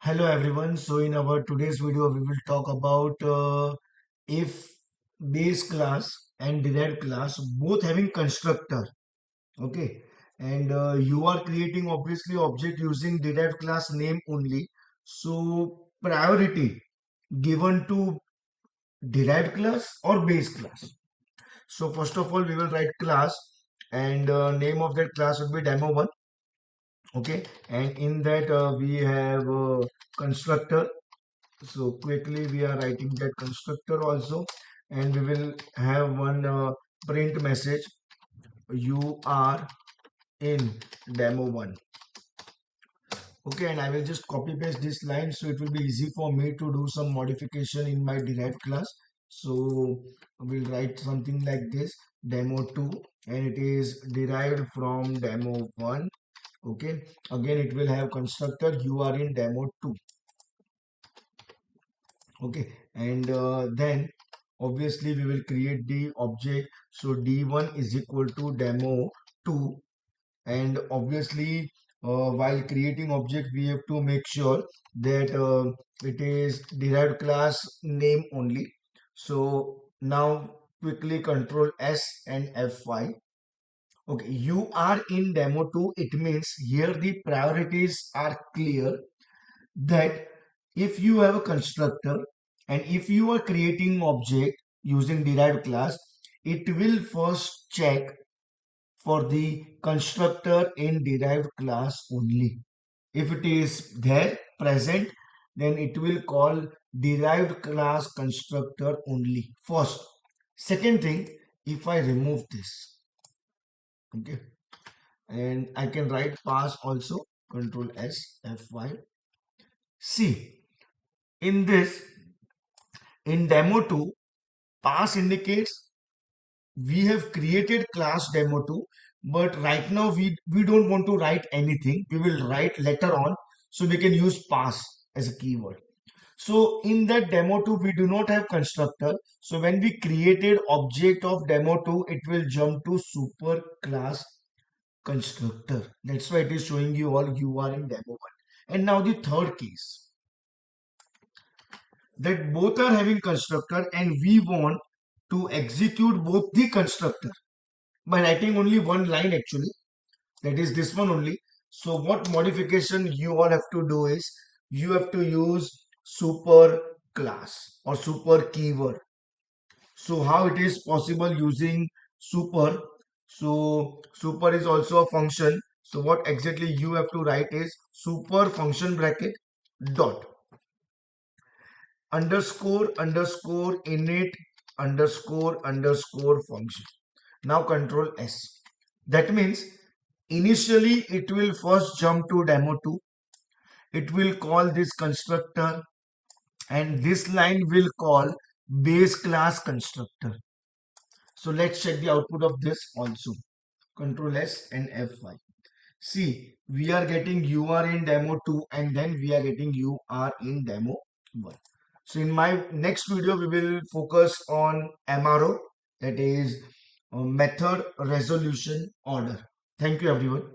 Hello everyone. So in our today's video, we will talk about if base class and derived class both having constructor. Okay, and you are creating obviously object using derived class name only. So priority given to derived class or base class. So first of all, we will write class and name of that class will be demo one. Okay, and in that we have constructor. So quickly we are writing that constructor also, and we will have one print message. You are in demo one. Okay, and I will just copy paste this line so it will be easy for me to do some modification in my derived class. So we'll write something like this demo 2, and it is derived from demo 1. Okay, again it will have constructor you are in demo 2. Okay, and then obviously we will create the object. So d1 is equal to demo 2, and obviously while creating object we have to make sure that it is derived class name only. So now quickly control S and F5. Okay, you are in demo 2. It means here the priorities are clear, that if you have a constructor and if you are creating object using derived class, it will first check for the constructor in derived class only. If it is there present, then it will call derived class constructor only first. Second thing, if I remove this, okay, and I can write pass also, control S F5. See, in this, in demo 2, pass indicates we have created class demo 2, but right now we don't want to write anything. We will write later on, so we can use pass as a keyword. So in that demo 2, we do not have constructor. So when we created object of demo 2, it will jump to super class constructor. That's why it is showing you all you are in demo 1. And now the third case, that both are having constructor and we want to execute both the constructor by writing only one line actually, that is this one only. So what modification you all have to do is you have to use super class or super keyword. So how it is possible using super? So super is also a function. So what exactly you have to write is super function bracket dot underscore underscore init underscore function. Now control S. That means initially it will first jump to demo 2. It will call this constructor and this line will call base class constructor. So let's check the output of this also. Control S and F5. See, we are getting you are in demo 2 and then we are getting you are in demo 1. So in my next video, we will focus on MRO, that is method resolution order. Thank you everyone.